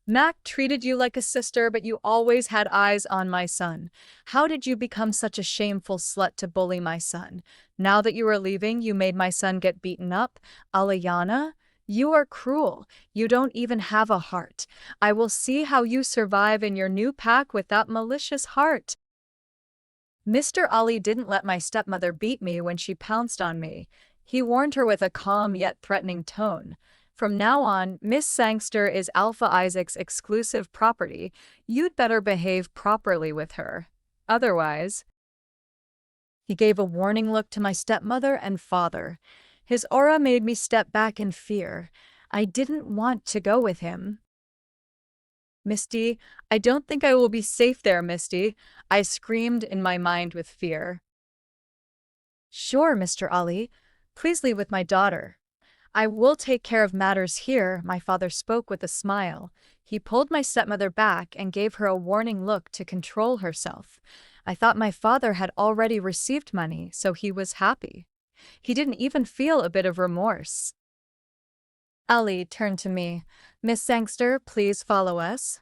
"Mac treated you like a sister, but you always had eyes on my son. How did you become such a shameful slut to bully my son? Now that you are leaving, you made my son get beaten up. Aliana, you are cruel. You don't even have a heart. I will see how you survive in your new pack with that malicious heart." Mr. Ali didn't let my stepmother beat me when she pounced on me. He warned her with a calm yet threatening tone. "From now on, Miss Sangster is Alpha Isaac's exclusive property. You'd better behave properly with her. Otherwise—" He gave a warning look to my stepmother and father. His aura made me step back in fear. I didn't want to go with him. "Misty, I don't think I will be safe there, Misty," I screamed in my mind with fear. "Sure, Mr. Ali. Please leave with my daughter. I will take care of matters here," my father spoke with a smile. He pulled my stepmother back and gave her a warning look to control herself. I thought my father had already received money, so he was happy. He didn't even feel a bit of remorse. Ali turned to me. "Miss Sangster, please follow us."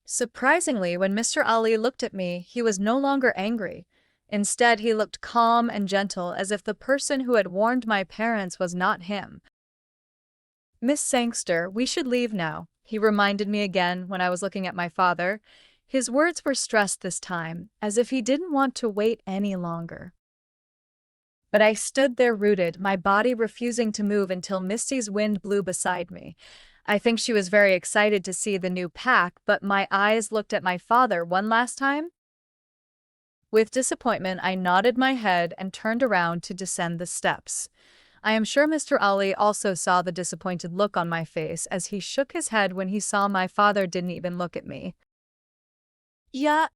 Surprisingly, when Mr. Ali looked at me, he was no longer angry. Instead, he looked calm and gentle, as if the person who had warned my parents was not him. "Miss Sangster, we should leave now," he reminded me again when I was looking at my father. His words were stressed this time, as if he didn't want to wait any longer. But I stood there rooted, my body refusing to move until Misty's wind blew beside me. I think she was very excited to see the new pack, but my eyes looked at my father one last time. With disappointment, I nodded my head and turned around to descend the steps. I am sure Mr. Ali also saw the disappointed look on my face as he shook his head when he saw my father didn't even look at me. "Yeah,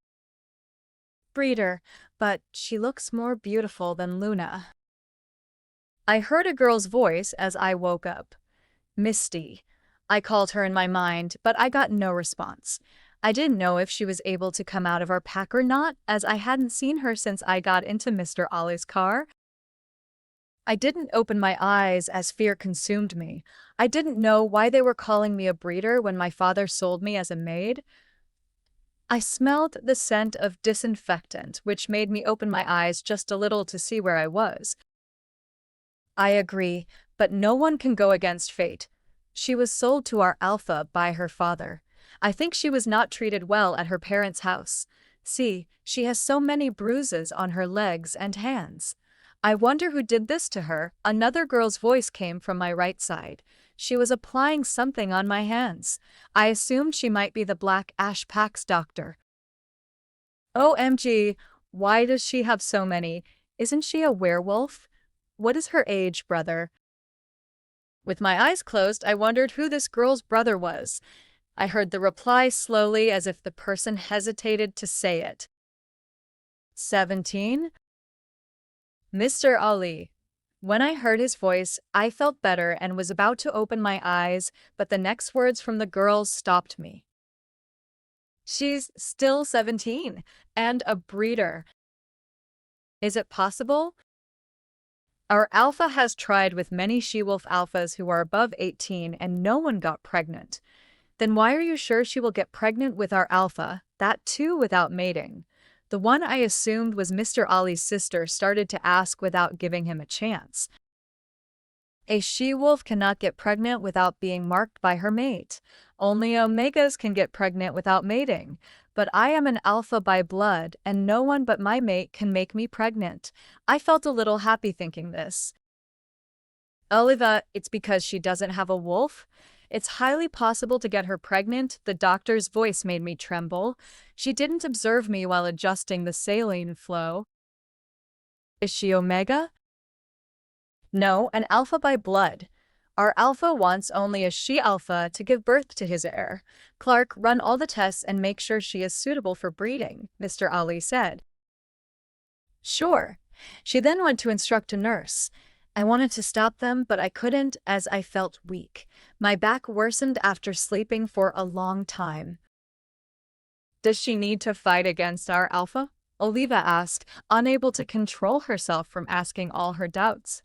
breeder, but she looks more beautiful than Luna." I heard a girl's voice as I woke up. "Misty." I called her in my mind, but I got no response. I didn't know if she was able to come out of our pack or not, as I hadn't seen her since I got into Mr. Ali's car. I didn't open my eyes as fear consumed me. I didn't know why they were calling me a breeder when my father sold me as a maid. I smelled the scent of disinfectant, which made me open my eyes just a little to see where I was. I agree, but no one can go against fate. She was sold to our Alpha by her father. I think she was not treated well at her parents' house. See, she has so many bruises on her legs and hands. I wonder who did this to her. Another girl's voice came from my right side. She was applying something on my hands. I assumed she might be the Black Ash Pack's doctor. OMG, why does she have so many? Isn't she a werewolf? What is her age, brother? With my eyes closed, I wondered who this girl's brother was. I heard the reply slowly as if the person hesitated to say it. 17? Mr. Ali. When I heard his voice, I felt better and was about to open my eyes, but the next words from the girls stopped me. She's still 17, and a breeder. Is it possible? Our alpha has tried with many she-wolf alphas who are above 18 and no one got pregnant. Then why are you sure she will get pregnant with our alpha, that too without mating? The one I assumed was Mr. Ali's sister started to ask without giving him a chance. A she-wolf cannot get pregnant without being marked by her mate. Only omegas can get pregnant without mating. But I am an alpha by blood, and no one but my mate can make me pregnant. I felt a little happy thinking this. Oliva, it's because she doesn't have a wolf? It's highly possible to get her pregnant. The doctor's voice made me tremble. She didn't observe me while adjusting the saline flow. Is she omega? No, an alpha by blood. Our alpha wants only a she-alpha to give birth to his heir. Clark, run all the tests and make sure she is suitable for breeding, Mr. Ali said. Sure. She then went to instruct a nurse. I wanted to stop them, but I couldn't as I felt weak. My back worsened after sleeping for a long time. Does she need to fight against our alpha? Oliva asked, unable to control herself from asking all her doubts.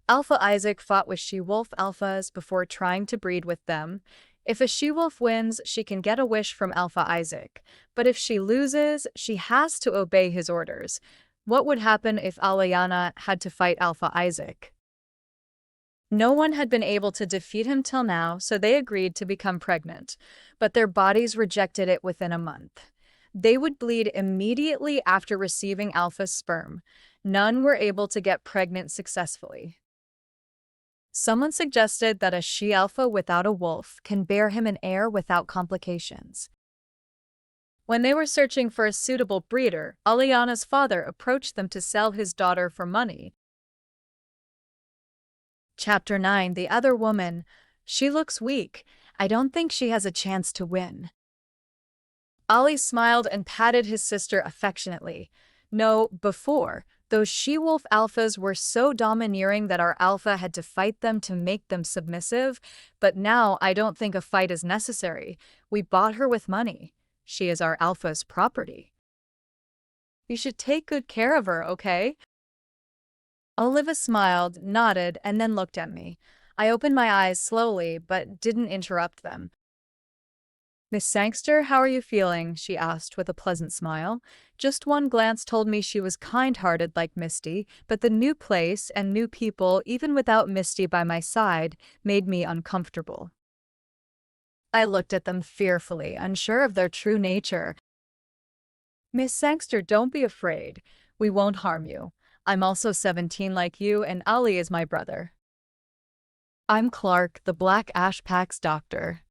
Alpha Isaac fought with she-wolf alphas before trying to breed with them. If a she-wolf wins, she can get a wish from Alpha Isaac. But if she loses, she has to obey his orders. What would happen if Alayana had to fight Alpha Isaac? No one had been able to defeat him till now, so they agreed to become pregnant. But their bodies rejected it within a month. They would bleed immediately after receiving Alpha's sperm. None were able to get pregnant successfully. Someone suggested that a she-alpha without a wolf can bear him an heir without complications. When they were searching for a suitable breeder, Aliana's father approached them to sell his daughter for money. Chapter 9. The other woman. She looks weak. I don't think she has a chance to win. Ali smiled and patted his sister affectionately. No, before. Those she-wolf alphas were so domineering that our alpha had to fight them to make them submissive, but now I don't think a fight is necessary. We bought her with money. She is our alpha's property. You should take good care of her, okay? Oliva smiled, nodded, and then looked at me. I opened my eyes slowly, but didn't interrupt them. Miss Sangster, how are you feeling? She asked with a pleasant smile. Just one glance told me she was kind-hearted like Misty, but the new place and new people, even without Misty by my side, made me uncomfortable. I looked at them fearfully, unsure of their true nature. Miss Sangster, don't be afraid. We won't harm you. I'm also 17 like you, and Ali is my brother. I'm Clark, the Black Ash Pack's doctor.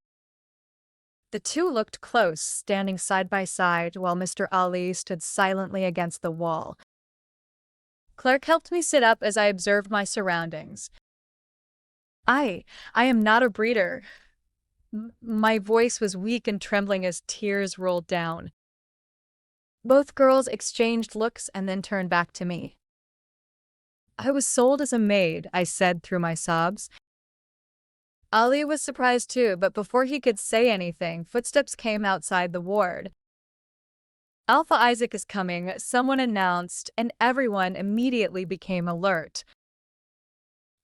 The two looked close, standing side by side, while Mr. Ali stood silently against the wall. Clark helped me sit up as I observed my surroundings. I am not a breeder. My voice was weak and trembling as tears rolled down. Both girls exchanged looks and then turned back to me. I was sold as a maid, I said through my sobs. Ali was surprised too, but before he could say anything, footsteps came outside the ward. Alpha Isaac is coming, someone announced, and everyone immediately became alert.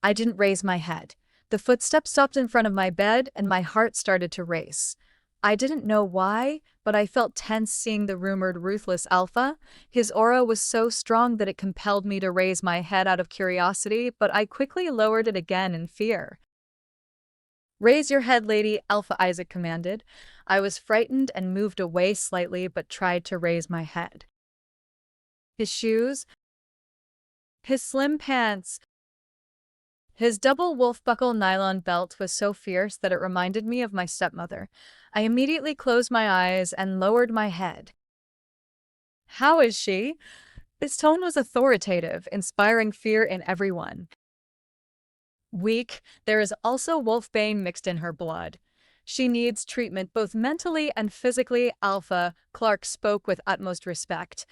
I didn't raise my head. The footsteps stopped in front of my bed, and my heart started to race. I didn't know why, but I felt tense seeing the rumored Ruthless Alpha. His aura was so strong that it compelled me to raise my head out of curiosity, but I quickly lowered it again in fear. Raise your head, lady, Alpha Isaac commanded. I was frightened and moved away slightly but tried to raise my head. His shoes, his slim pants, his double wolf buckle nylon belt was so fierce that it reminded me of my stepmother. I immediately closed my eyes and lowered my head. How is she? His tone was authoritative, inspiring fear in everyone. Weak, there is also wolfbane mixed in her blood. She needs treatment both mentally and physically, Alpha, Clark spoke with utmost respect.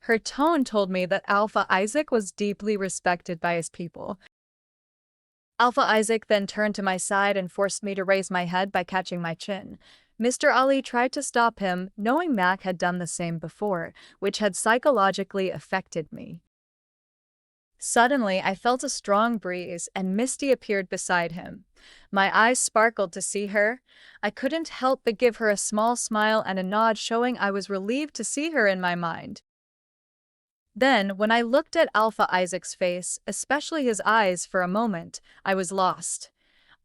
Her tone told me that Alpha Isaac was deeply respected by his people. Alpha Isaac then turned to my side and forced me to raise my head by catching my chin. Mr. Ali tried to stop him, knowing Mac had done the same before, which had psychologically affected me. Suddenly, I felt a strong breeze, and Misty appeared beside him. My eyes sparkled to see her. I couldn't help but give her a small smile and a nod, showing I was relieved to see her in my mind. Then, when I looked at Alpha Isaac's face, especially his eyes, for a moment, I was lost.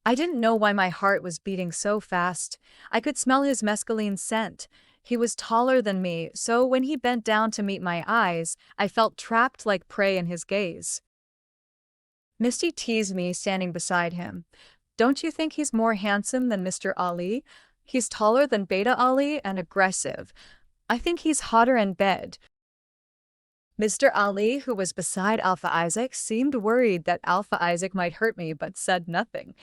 I didn't know why my heart was beating so fast. I could smell his mescaline scent. He was taller than me, so when he bent down to meet my eyes, I felt trapped like prey in his gaze. Misty teased me, standing beside him. Don't you think he's more handsome than Mr. Ali? He's taller than Beta Ali and aggressive. I think he's hotter in bed. Mr. Ali, who was beside Alpha Isaac, seemed worried that Alpha Isaac might hurt me but said nothing.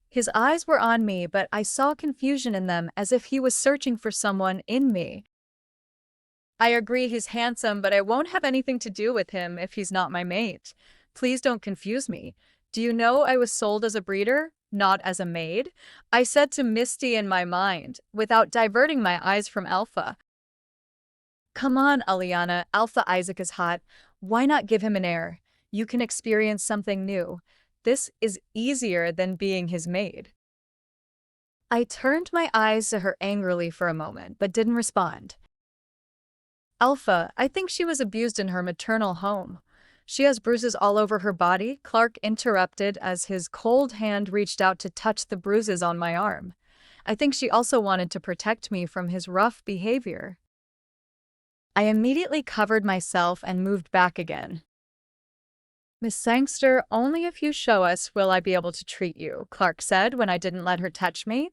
His eyes were on me, but I saw confusion in them, as if he was searching for someone in me. I agree he's handsome, but I won't have anything to do with him if he's not my mate. Please don't confuse me. Do you know I was sold as a breeder, not as a maid? I said to Misty in my mind, without diverting my eyes from Alpha. Come on, Aliana, Alpha Isaac is hot. Why not give him an air? You can experience something new. This is easier than being his maid. I turned my eyes to her angrily for a moment, but didn't respond. Alpha, I think she was abused in her maternal home. She has bruises all over her body, Clark interrupted as his cold hand reached out to touch the bruises on my arm. I think she also wanted to protect me from his rough behavior. I immediately covered myself and moved back again. Miss Sangster, only if you show us will I be able to treat you, Clark said when I didn't let her touch me.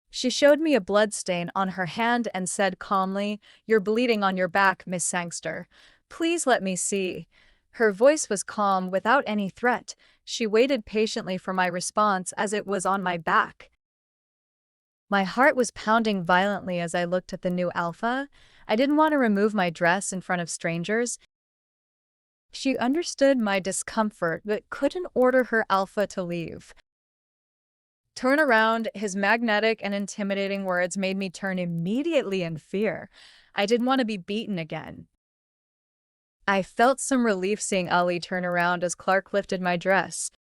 She showed me a blood stain on her hand and said calmly, You're bleeding on your back, Miss Sangster. Please let me see. Her voice was calm, without any threat. She waited patiently for my response as it was on my back. My heart was pounding violently as I looked at the new Alpha. I didn't want to remove my dress in front of strangers. She understood my discomfort but couldn't order her Alpha to leave. Turn around, his magnetic and intimidating words made me turn immediately in fear. I didn't want to be beaten again. I felt some relief seeing Ali turn around as Clark lifted my dress.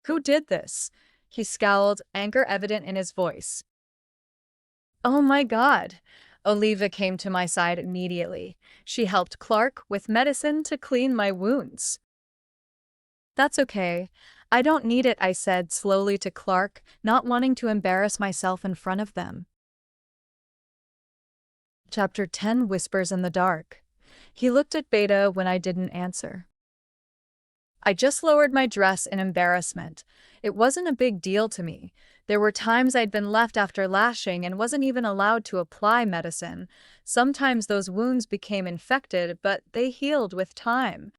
Who did this? He scowled, anger evident in his voice. Oh my God. Oliva came to my side immediately. She helped Clark with medicine to clean my wounds. That's okay. I don't need it, I said slowly to Clark, not wanting to embarrass myself in front of them. Chapter 10 Whispers in the Dark. He looked at Beta when I didn't answer. I just lowered my dress in embarrassment. It wasn't a big deal to me. There were times I'd been left after lashing and wasn't even allowed to apply medicine. Sometimes those wounds became infected, but they healed with time.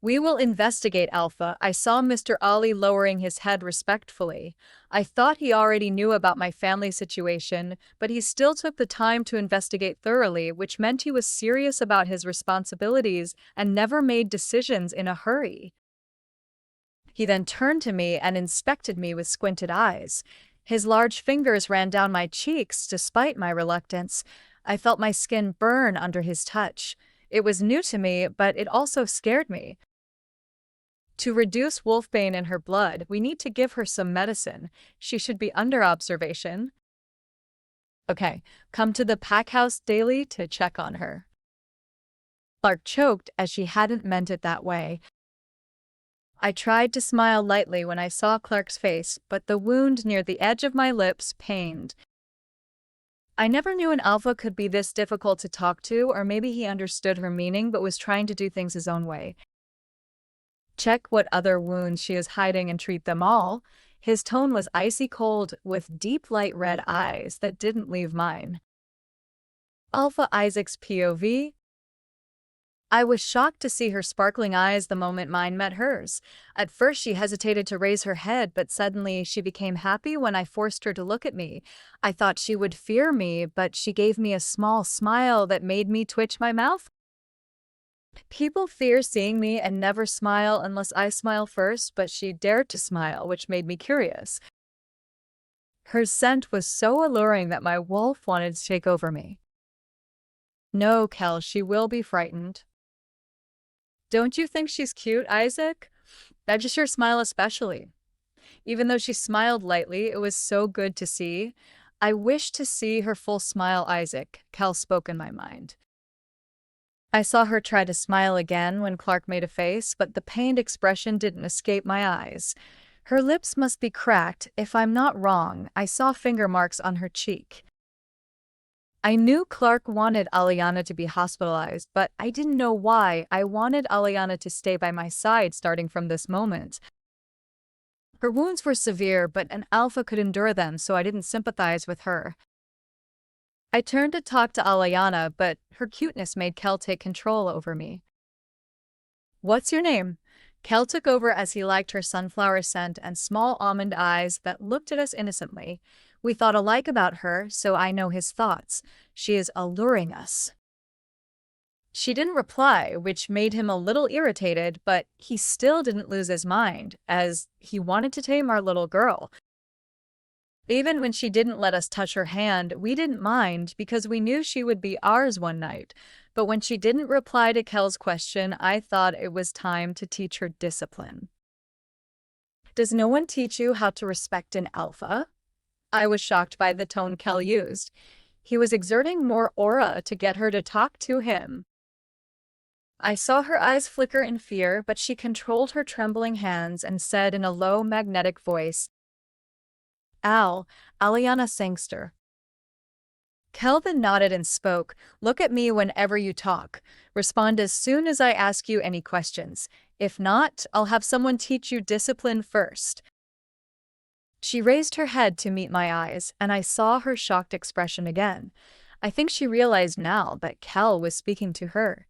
We will investigate, Alpha. I saw Mr. Ali lowering his head respectfully. I thought he already knew about my family situation, but he still took the time to investigate thoroughly, which meant he was serious about his responsibilities and never made decisions in a hurry. He then turned to me and inspected me with squinted eyes. His large fingers ran down my cheeks despite my reluctance. I felt my skin burn under his touch. It was new to me, but it also scared me. To reduce wolfbane in her blood, we need to give her some medicine. She should be under observation. Okay, come to the pack house daily to check on her. Clark choked as she hadn't meant it that way. I tried to smile lightly when I saw Clark's face, but the wound near the edge of my lips pained. I never knew an alpha could be this difficult to talk to, or maybe he understood her meaning but was trying to do things his own way. Check what other wounds she is hiding and treat them all. His tone was icy cold, with deep light red eyes that didn't leave mine. Alpha Isaac's POV. I was shocked to see her sparkling eyes the moment mine met hers. At first she hesitated to raise her head, but suddenly she became happy when I forced her to look at me. I thought she would fear me, but she gave me a small smile that made me twitch my mouth. People fear seeing me and never smile unless I smile first, but she dared to smile, which made me curious. Her scent was so alluring that my wolf wanted to take over me. No, Kel, she will be frightened. Don't you think she's cute, Isaac? That just your smile especially. Even though she smiled lightly, it was so good to see. I wish to see her full smile, Isaac, Kel spoke in my mind. I saw her try to smile again when Clark made a face, but the pained expression didn't escape my eyes. Her lips must be cracked. If I'm not wrong, I saw finger marks on her cheek. I knew Clark wanted Aliana to be hospitalized, but I didn't know why. I wanted Aliana to stay by my side starting from this moment. Her wounds were severe, but an alpha could endure them, so I didn't sympathize with her. I turned to talk to Aliana, but her cuteness made Kel take control over me. What's your name? Kel took over as he liked her sunflower scent and small almond eyes that looked at us innocently. We thought alike about her, so I know his thoughts. She is alluring us. She didn't reply, which made him a little irritated, but he still didn't lose his mind, as he wanted to tame our little girl. Even when she didn't let us touch her hand, we didn't mind because we knew she would be ours one night. But when she didn't reply to Kel's question, I thought it was time to teach her discipline. Does no one teach you how to respect an alpha? I was shocked by the tone Kel used. He was exerting more aura to get her to talk to him. I saw her eyes flicker in fear, but she controlled her trembling hands and said in a low, magnetic voice, Aliana Sangster. Kelvin nodded and spoke, look at me whenever you talk. Respond as soon as I ask you any questions. If not, I'll have someone teach you discipline first. She raised her head to meet my eyes, and I saw her shocked expression again. I think she realized now that Kel was speaking to her.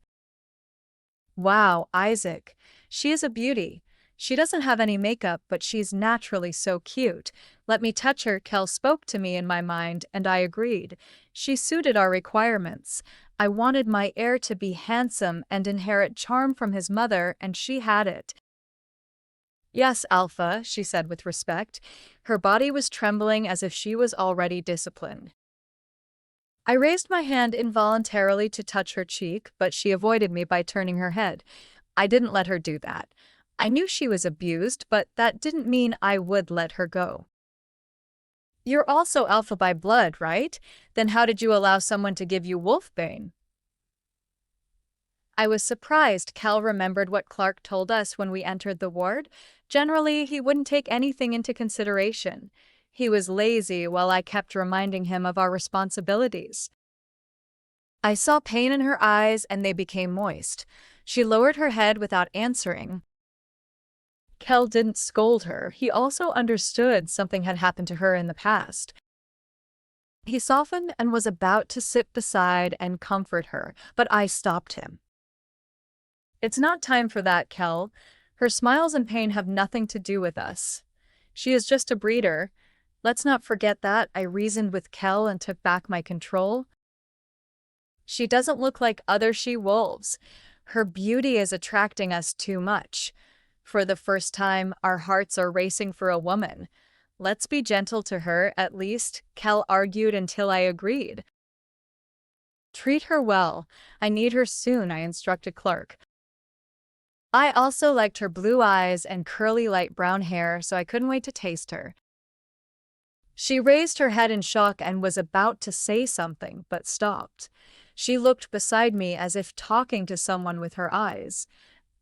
Wow, Isaac. She is a beauty. She doesn't have any makeup, but she's naturally so cute. Let me touch her, Kel spoke to me in my mind, and I agreed. She suited our requirements. I wanted my heir to be handsome and inherit charm from his mother, and she had it. Yes, Alpha, she said with respect. Her body was trembling as if she was already disciplined. I raised my hand involuntarily to touch her cheek, but she avoided me by turning her head. I didn't let her do that. I knew she was abused, but that didn't mean I would let her go. You're also Alpha by blood, right? Then how did you allow someone to give you wolfbane? I was surprised Kel remembered what Clark told us when we entered the ward. Generally, he wouldn't take anything into consideration. He was lazy while I kept reminding him of our responsibilities. I saw pain in her eyes and they became moist. She lowered her head without answering. Kel didn't scold her. He also understood something had happened to her in the past. He softened and was about to sit beside and comfort her, but I stopped him. It's not time for that, Kel. Her smiles and pain have nothing to do with us. She is just a breeder. Let's not forget that. I reasoned with Kel and took back my control. She doesn't look like other she-wolves. Her beauty is attracting us too much. For the first time, our hearts are racing for a woman. Let's be gentle to her, at least, Kel argued until I agreed. Treat her well. I need her soon, I instructed Clark. I also liked her blue eyes and curly light brown hair, so I couldn't wait to taste her. She raised her head in shock and was about to say something, but stopped. She looked beside me as if talking to someone with her eyes.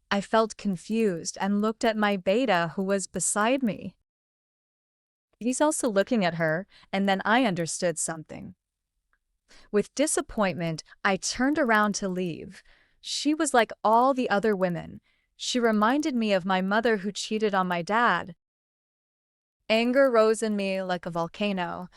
I felt confused and looked at my beta who was beside me. He's also looking at her, and then I understood something. With disappointment, I turned around to leave. She was like all the other women. She reminded me of my mother who cheated on my dad. Anger rose in me like a volcano.